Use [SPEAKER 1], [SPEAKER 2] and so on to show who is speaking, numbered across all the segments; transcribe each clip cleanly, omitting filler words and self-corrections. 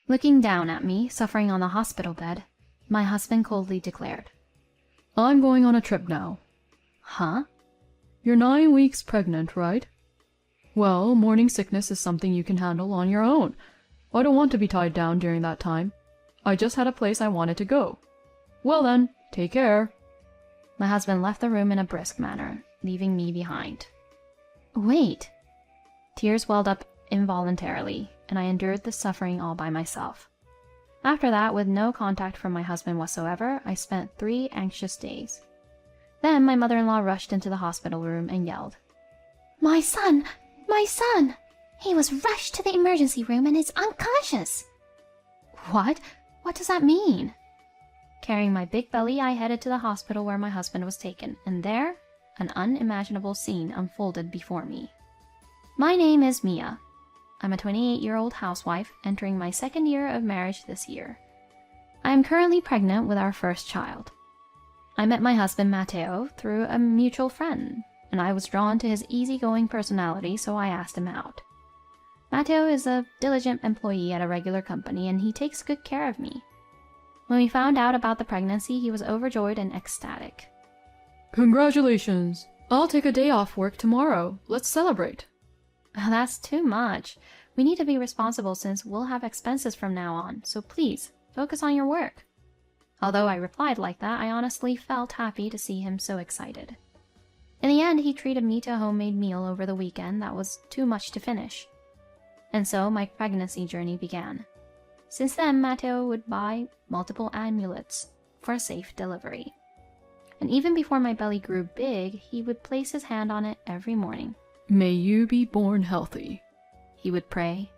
[SPEAKER 1] Looking down at me, suffering on the hospital bed, my husband coldly declared,
[SPEAKER 2] I'm going on a trip now.
[SPEAKER 1] Huh?
[SPEAKER 2] You're 9 weeks pregnant, right? Well, morning sickness is something you can handle on your own. I don't want to be tied down during that time. I just had a place I wanted to go. Well then, take care.
[SPEAKER 1] My husband left the room in a brisk manner, leaving me behind. Wait! Tears welled up involuntarily, and I endured the suffering all by myself. After that, with no contact from my husband whatsoever, I spent 3 anxious days. Then my mother-in-law rushed into the hospital room and yelled, My son! My son! He was rushed to the emergency room and is unconscious! What? What does that mean? Carrying my big belly, I headed to the hospital where my husband was taken, and there, an unimaginable scene unfolded before me. My name is Mia. I'm a 28-year-old housewife entering my 2nd year of marriage this year. I am currently pregnant with our first child. I met my husband Matteo through a mutual friend, and I was drawn to his easygoing personality, so I asked him out. Matteo is a diligent employee at a regular company, and he takes good care of me. When we found out about the pregnancy, he was overjoyed and ecstatic.
[SPEAKER 2] Congratulations! I'll take a day off work tomorrow. Let's celebrate.
[SPEAKER 1] That's too much. We need to be responsible since we'll have expenses from now on, so please, focus on your work. Although I replied like that, I honestly felt happy to see him so excited. In the end, he treated me to a homemade meal over the weekend that was too much to finish. And so my pregnancy journey began. Since then, Matteo would buy multiple amulets for a safe delivery. And even before my belly grew big, he would place his hand on it every morning.
[SPEAKER 2] May you be born healthy,
[SPEAKER 1] he would pray.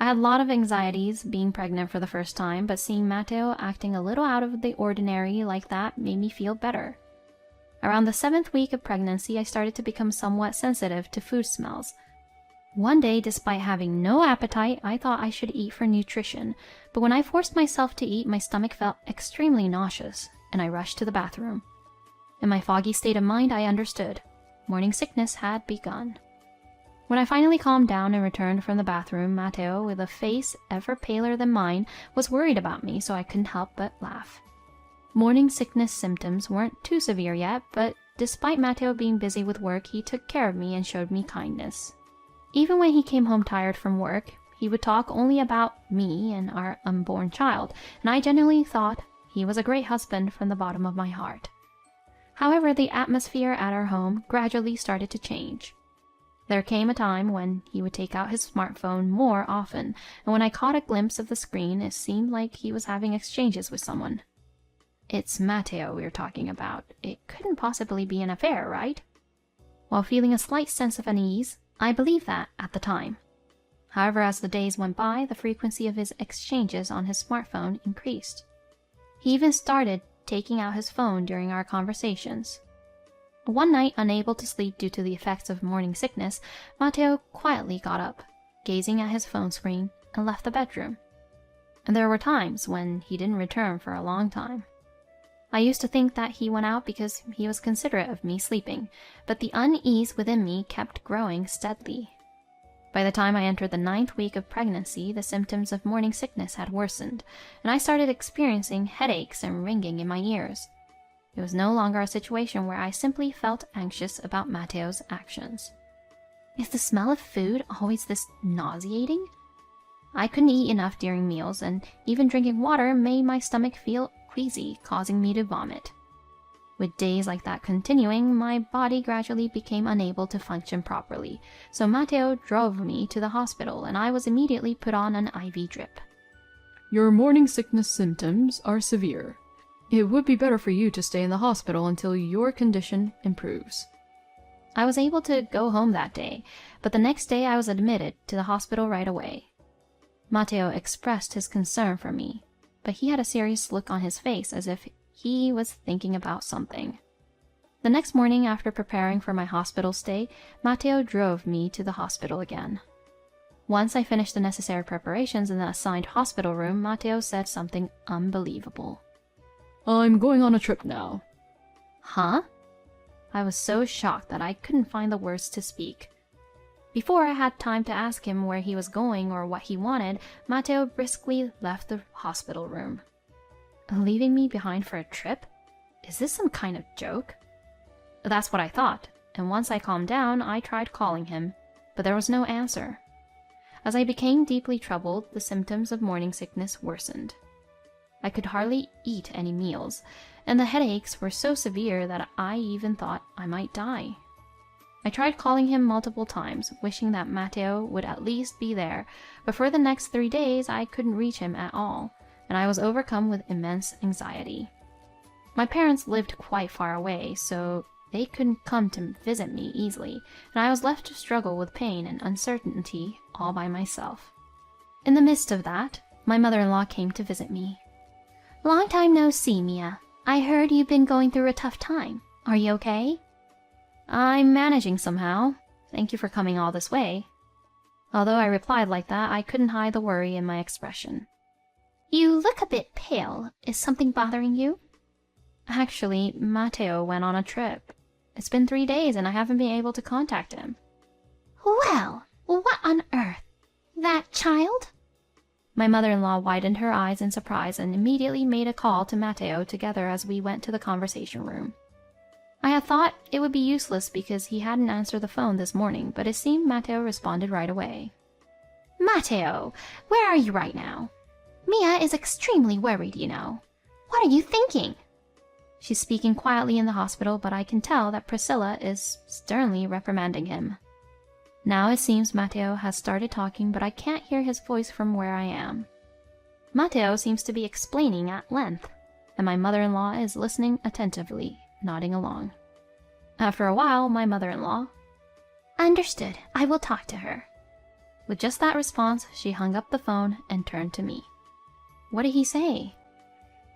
[SPEAKER 1] I had a lot of anxieties being pregnant for the first time, but seeing Matteo acting a little out of the ordinary like that made me feel better. Around the 7th week of pregnancy, I started to become somewhat sensitive to food smells. One day, despite having no appetite, I thought I should eat for nutrition, but when I forced myself to eat, my stomach felt extremely nauseous, and I rushed to the bathroom. In my foggy state of mind, I understood. Morning sickness had begun. When I finally calmed down and returned from the bathroom, Matteo, with a face ever paler than mine, was worried about me, so I couldn't help but laugh. Morning sickness symptoms weren't too severe yet, but despite Matteo being busy with work, he took care of me and showed me kindness. Even when he came home tired from work, he would talk only about me and our unborn child, and I genuinely thought he was a great husband from the bottom of my heart. However, the atmosphere at our home gradually started to change. There came a time when he would take out his smartphone more often, and when I caught a glimpse of the screen, it seemed like he was having exchanges with someone. It's Matteo we're talking about. It couldn't possibly be an affair, right? While feeling a slight sense of unease, I believed that at the time. However, as the days went by, the frequency of his exchanges on his smartphone increased. He even started taking out his phone during our conversations. One night, unable to sleep due to the effects of morning sickness, Matteo quietly got up, gazing at his phone screen, and left the bedroom. And there were times when he didn't return for a long time. I used to think that he went out because he was considerate of me sleeping, but the unease within me kept growing steadily. By the time I entered the 9th week of pregnancy, the symptoms of morning sickness had worsened, and I started experiencing headaches and ringing in my ears. It was no longer a situation where I simply felt anxious about Matteo's actions. Is the smell of food always this nauseating? I couldn't eat enough during meals, and even drinking water made my stomach feel queasy, causing me to vomit. With days like that continuing, my body gradually became unable to function properly, so Matteo drove me to the hospital and I was immediately put on an IV drip.
[SPEAKER 2] Your morning sickness symptoms are severe. It would be better for you to stay in the hospital until your condition improves.
[SPEAKER 1] I was able to go home that day, but the next day I was admitted to the hospital right away. Matteo expressed his concern for me, but he had a serious look on his face as if he was thinking about something. The next morning, after preparing for my hospital stay, Matteo drove me to the hospital again. Once I finished the necessary preparations in the assigned hospital room, Matteo said something unbelievable.
[SPEAKER 2] I'm going on a trip now.
[SPEAKER 1] Huh? I was so shocked that I couldn't find the words to speak. Before I had time to ask him where he was going or what he wanted, Matteo briskly left the hospital room. Leaving me behind for a trip? Is this some kind of joke? That's what I thought, and once I calmed down, I tried calling him, but there was no answer. As I became deeply troubled, the symptoms of morning sickness worsened. I could hardly eat any meals, and the headaches were so severe that I even thought I might die. I tried calling him multiple times, wishing that Matteo would at least be there, but for the next 3 days I couldn't reach him at all, and I was overcome with immense anxiety. My parents lived quite far away, so they couldn't come to visit me easily, and I was left to struggle with pain and uncertainty all by myself. In the midst of that, my mother-in-law came to visit me. "Long time no see, Mia. I heard you've been going through a tough time. Are you okay?" "I'm managing somehow. Thank you for coming all this way." Although I replied like that, I couldn't hide the worry in my expression. "You look a bit pale. Is something bothering you?" "Actually, Matteo went on a trip. It's been 3 days and I haven't been able to contact him." "Well, what on earth? That child?" My mother-in-law widened her eyes in surprise and immediately made a call to Matteo together as we went to the conversation room. I had thought it would be useless because he hadn't answered the phone this morning, but it seemed Matteo responded right away. "Matteo, where are you right now? Mia is extremely worried, you know. What are you thinking?" She's speaking quietly in the hospital, but I can tell that Priscilla is sternly reprimanding him. Now it seems Matteo has started talking, but I can't hear his voice from where I am. Matteo seems to be explaining at length, and my mother-in-law is listening attentively, nodding along. After a while, my mother-in-law, "Understood. I will talk to her." With just that response, she hung up the phone and turned to me. "What did he say?"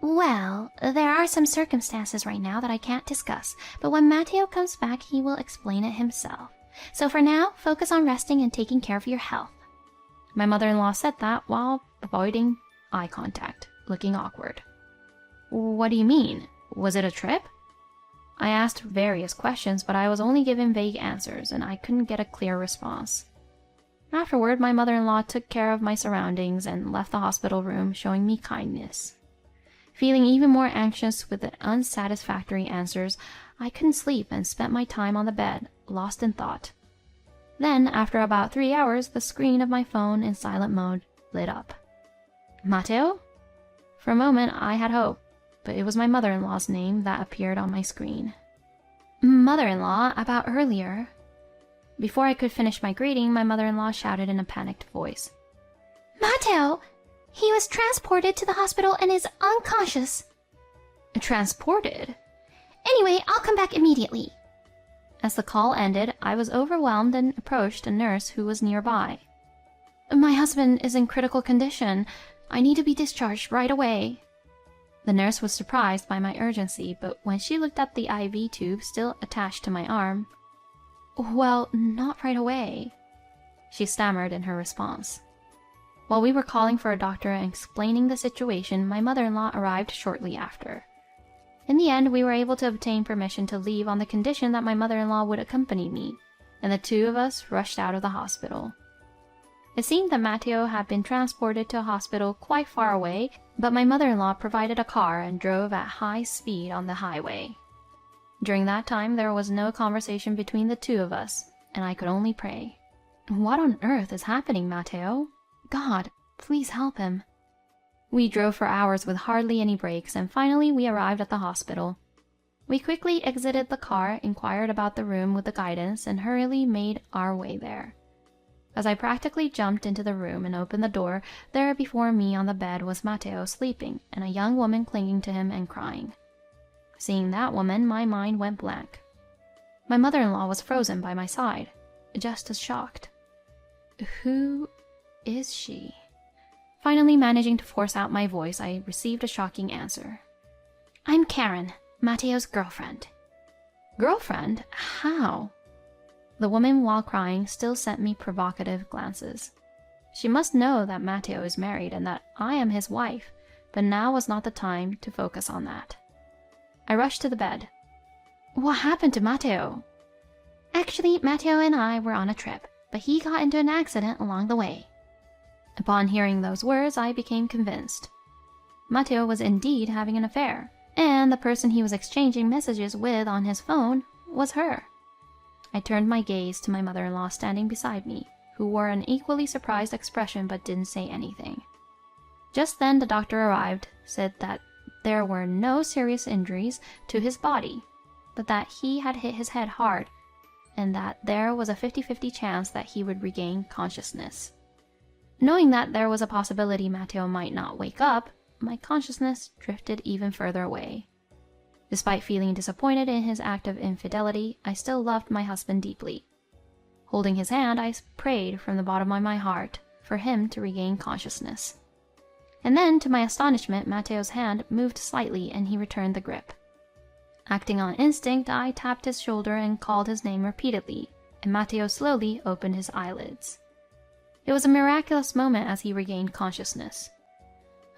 [SPEAKER 1] "Well, there are some circumstances right now that I can't discuss, but when Matteo comes back, he will explain it himself. So for now, focus on resting and taking care of your health." My mother-in-law said that while avoiding eye contact, looking awkward. "What do you mean? Was it a trip?" I asked various questions, but I was only given vague answers, and I couldn't get a clear response. Afterward, my mother-in-law took care of my surroundings and left the hospital room, showing me kindness. Feeling even more anxious with the unsatisfactory answers, I couldn't sleep and spent my time on the bed, lost in thought. Then, after about 3 hours, the screen of my phone in silent mode lit up. "Matteo?" For a moment, I had hope, but it was my mother-in-law's name that appeared on my screen. "Mother-in-law, about earlier." Before I could finish my greeting, my mother-in-law shouted in a panicked voice. "Matteo! He was transported to the hospital and is unconscious." "Transported?" "Anyway, I'll come back immediately." As the call ended, I was overwhelmed and approached a nurse who was nearby. "My husband is in critical condition. I need to be discharged right away." The nurse was surprised by my urgency, but when she looked at the IV tube still attached to my arm, "Well, not right away," she stammered in her response. While we were calling for a doctor and explaining the situation, my mother-in-law arrived shortly after. In the end, we were able to obtain permission to leave on the condition that my mother-in-law would accompany me, and the two of us rushed out of the hospital. It seemed that Matteo had been transported to a hospital quite far away, but my mother-in-law provided a car and drove at high speed on the highway. During that time, there was no conversation between the two of us, and I could only pray. "What on earth is happening, Matteo? God, please help him." We drove for hours with hardly any breaks, and finally we arrived at the hospital. We quickly exited the car, inquired about the room with the guidance, and hurriedly made our way there. As I practically jumped into the room and opened the door, there before me on the bed was Matteo sleeping, and a young woman clinging to him and crying. Seeing that woman, my mind went blank. My mother-in-law was frozen by my side, just as shocked. Who is she? Finally managing to force out my voice, I received a shocking answer. "I'm Karen, Matteo's girlfriend." "Girlfriend? How?" The woman, while crying, still sent me provocative glances. She must know that Matteo is married and that I am his wife, but now was not the time to focus on that. I rushed to the bed. "What happened to Matteo?" "Actually, Matteo and I were on a trip, but he got into an accident along the way." Upon hearing those words, I became convinced. Matteo was indeed having an affair, and the person he was exchanging messages with on his phone was her. I turned my gaze to my mother-in-law standing beside me, who wore an equally surprised expression but didn't say anything. Just then the doctor arrived, said that there were no serious injuries to his body, but that he had hit his head hard, and that there was a 50-50 chance that he would regain consciousness. Knowing that there was a possibility Matteo might not wake up, my consciousness drifted even further away. Despite feeling disappointed in his act of infidelity, I still loved my husband deeply. Holding his hand, I prayed from the bottom of my heart for him to regain consciousness. And then, to my astonishment, Matteo's hand moved slightly and he returned the grip. Acting on instinct, I tapped his shoulder and called his name repeatedly, and Matteo slowly opened his eyelids. It was a miraculous moment as he regained consciousness.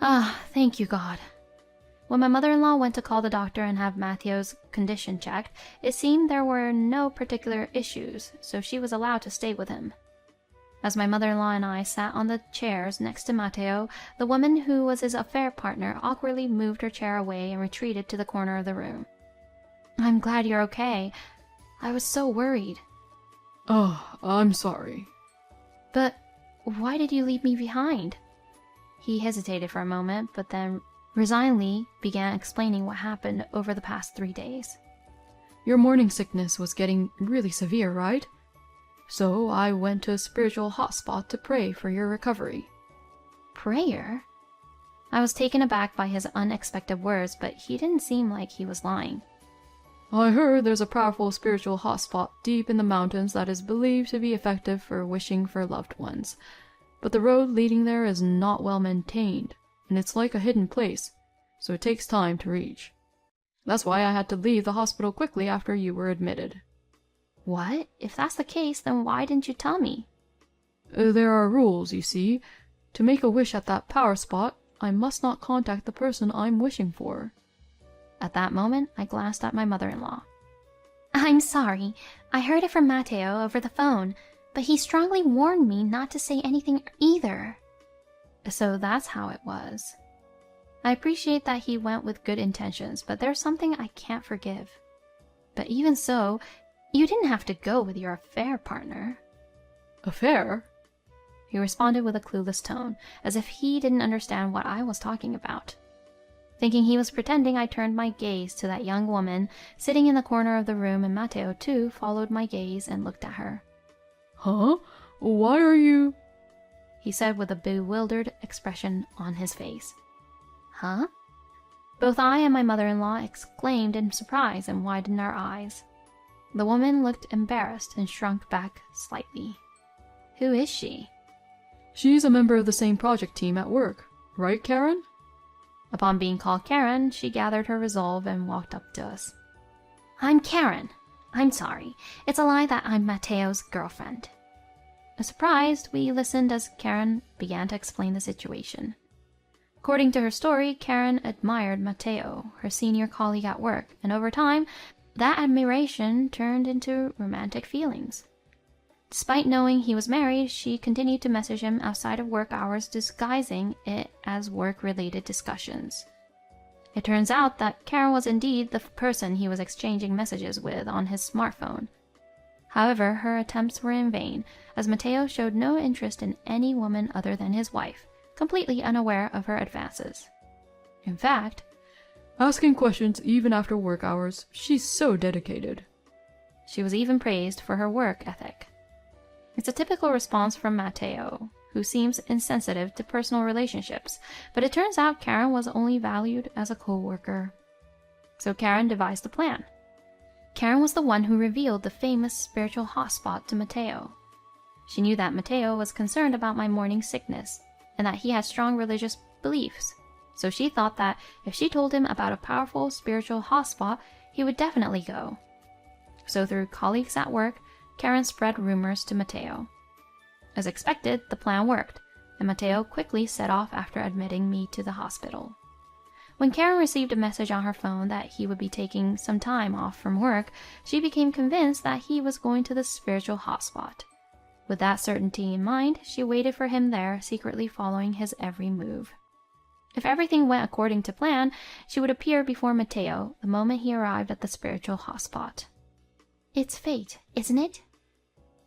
[SPEAKER 1] Ah, thank you, God. When my mother-in-law went to call the doctor and have Matteo's condition checked, it seemed there were no particular issues, so she was allowed to stay with him. As my mother-in-law and I sat on the chairs next to Matteo, the woman who was his affair partner awkwardly moved her chair away and retreated to the corner of the room. "I'm glad you're okay. I was so worried."
[SPEAKER 2] "Oh, I'm sorry."
[SPEAKER 1] "But why did you leave me behind?" He hesitated for a moment, but then resignedly began explaining what happened over the past 3 days.
[SPEAKER 2] "Your morning sickness was getting really severe, right? So I went to a spiritual hotspot to pray for your recovery."
[SPEAKER 1] "Prayer?" I was taken aback by his unexpected words, but he didn't seem like he was lying.
[SPEAKER 2] "I heard there's a powerful spiritual hotspot deep in the mountains that is believed to be effective for wishing for loved ones. But the road leading there is not well maintained, and it's like a hidden place, so it takes time to reach. That's why I had to leave the hospital quickly after you were admitted."
[SPEAKER 1] "What? If that's the case, then why didn't you tell me?"
[SPEAKER 2] "There are rules, you see. To make a wish at that power spot, I must not contact the person I'm wishing for."
[SPEAKER 1] At that moment, I glanced at my mother-in-law. "I'm sorry. I heard it from Matteo over the phone, but he strongly warned me not to say anything either." So that's how it was. I appreciate that he went with good intentions, but there's something I can't forgive. But even so, you didn't have to go with your affair partner.
[SPEAKER 2] "Affair?"
[SPEAKER 1] He responded with a clueless tone, as if he didn't understand what I was talking about. Thinking he was pretending, I turned my gaze to that young woman sitting in the corner of the room, and Matteo, too, followed my gaze and looked at her.
[SPEAKER 2] "Huh? Why are you—"
[SPEAKER 1] he said with a bewildered expression on his face. "Huh?" Both I and my mother-in-law exclaimed in surprise and widened our eyes. The woman looked embarrassed and shrunk back slightly. "Who is she?"
[SPEAKER 2] "She's a member of the same project team at work, right, Karen?"
[SPEAKER 1] Upon being called Karen, she gathered her resolve and walked up to us. "I'm Karen. I'm sorry. It's a lie that I'm Matteo's girlfriend." Surprised, we listened as Karen began to explain the situation. According to her story, Karen admired Matteo, her senior colleague at work, and over time, that admiration turned into romantic feelings. Despite knowing he was married, she continued to message him outside of work hours, disguising it as work-related discussions. It turns out that Karen was indeed the person he was exchanging messages with on his smartphone. However, her attempts were in vain, as Matteo showed no interest in any woman other than his wife, completely unaware of her advances. In fact,
[SPEAKER 2] "Asking questions even after work hours. She's so dedicated."
[SPEAKER 1] She was even praised for her work ethic. It's a typical response from Matteo, who seems insensitive to personal relationships, but it turns out Karen was only valued as a co-worker. So Karen devised a plan. Karen was the one who revealed the famous spiritual hotspot to Matteo. She knew that Matteo was concerned about my morning sickness, and that he had strong religious beliefs, so she thought that if she told him about a powerful spiritual hotspot, he would definitely go. So through colleagues at work, Karen spread rumors to Matteo. As expected, the plan worked, and Matteo quickly set off after admitting me to the hospital. When Karen received a message on her phone that he would be taking some time off from work, she became convinced that he was going to the spiritual hotspot. With that certainty in mind, she waited for him there, secretly following his every move. If everything went according to plan, she would appear before Matteo the moment he arrived at the spiritual hotspot. "It's fate, isn't it?"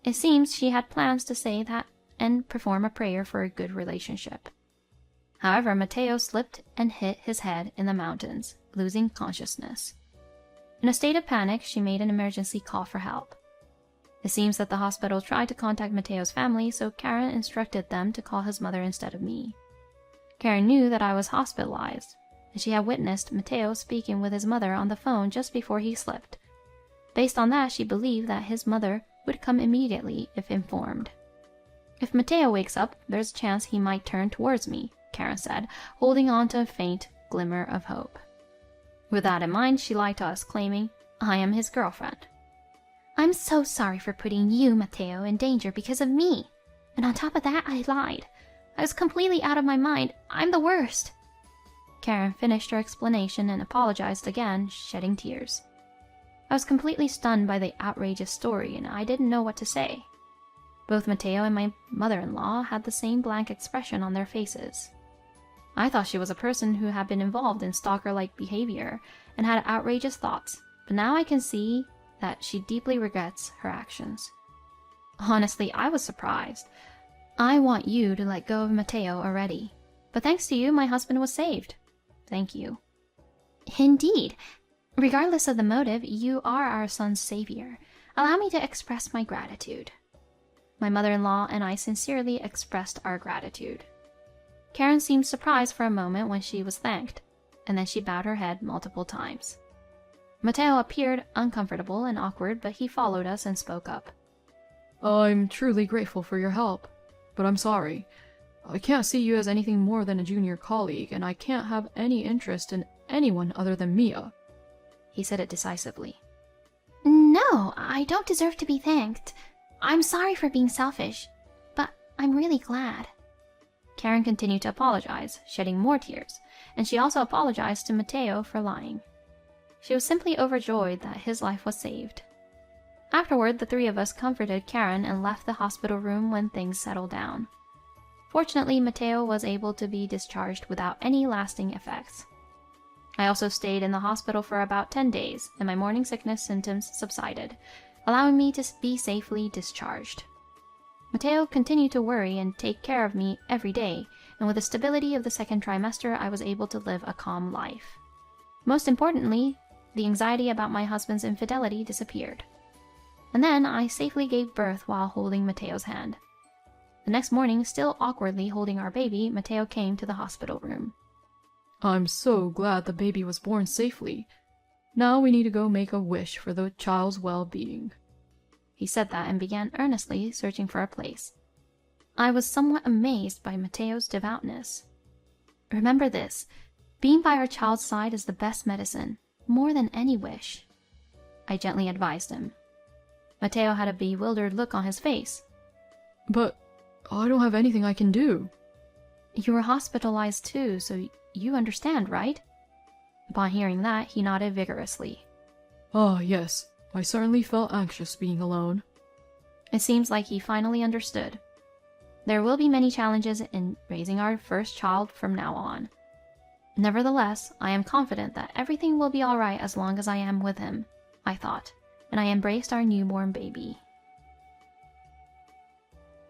[SPEAKER 1] It seems she had plans to say that and perform a prayer for a good relationship. However, Matteo slipped and hit his head in the mountains, losing consciousness. In a state of panic, she made an emergency call for help. It seems that the hospital tried to contact Matteo's family, so Karen instructed them to call his mother instead of me. Karen knew that I was hospitalized, and she had witnessed Matteo speaking with his mother on the phone just before he slipped. Based on that, she believed that his mother would come immediately if informed. "If Matteo wakes up, there's a chance he might turn towards me," Karen said, holding on to a faint glimmer of hope. With that in mind, she lied to us, claiming, "I am his girlfriend." "I'm so sorry for putting you, Matteo, in danger because of me. And on top of that, I lied. I was completely out of my mind. I'm the worst." Karen finished her explanation and apologized again, shedding tears. I was completely stunned by the outrageous story, and I didn't know what to say. Both Matteo and my mother-in-law had the same blank expression on their faces. I thought she was a person who had been involved in stalker-like behavior and had outrageous thoughts, but now I can see that she deeply regrets her actions. Honestly, I was surprised. I want you to let go of Matteo already, but thanks to you, my husband was saved. Thank you. Indeed. Regardless of the motive, you are our son's savior. Allow me to express my gratitude. My mother-in-law and I sincerely expressed our gratitude. Karen seemed surprised for a moment when she was thanked, and then she bowed her head multiple times. Matteo appeared uncomfortable and awkward, but he followed us and spoke up.
[SPEAKER 2] "I'm truly grateful for your help, but I'm sorry. I can't see you as anything more than a junior colleague, and I can't have any interest in anyone other than Mia."
[SPEAKER 1] He said it decisively. "No, I don't deserve to be thanked. I'm sorry for being selfish, but I'm really glad." Karen continued to apologize, shedding more tears, and she also apologized to Matteo for lying. She was simply overjoyed that his life was saved. Afterward, the three of us comforted Karen and left the hospital room when things settled down. Fortunately, Matteo was able to be discharged without any lasting effects. I also stayed in the hospital for about 10 days, and my morning sickness symptoms subsided, allowing me to be safely discharged. Matteo continued to worry and take care of me every day, and with the stability of the second trimester, I was able to live a calm life. Most importantly, the anxiety about my husband's infidelity disappeared. And then I safely gave birth while holding Matteo's hand. The next morning, still awkwardly holding our baby, Matteo came to the hospital room.
[SPEAKER 2] "I'm so glad the baby was born safely. Now we need to go make a wish for the child's well-being."
[SPEAKER 1] He said that and began earnestly searching for a place. I was somewhat amazed by Matteo's devoutness. "Remember this, being by our child's side is the best medicine, more than any wish," I gently advised him. Matteo had a bewildered look on his face.
[SPEAKER 2] "But I don't have anything I can do."
[SPEAKER 1] "You were hospitalized too, so you understand, right?" Upon hearing that, he nodded vigorously.
[SPEAKER 2] "Ah, yes. I certainly felt anxious being alone."
[SPEAKER 1] It seems like he finally understood. There will be many challenges in raising our first child from now on. Nevertheless, I am confident that everything will be alright as long as I am with him, I thought, and I embraced our newborn baby.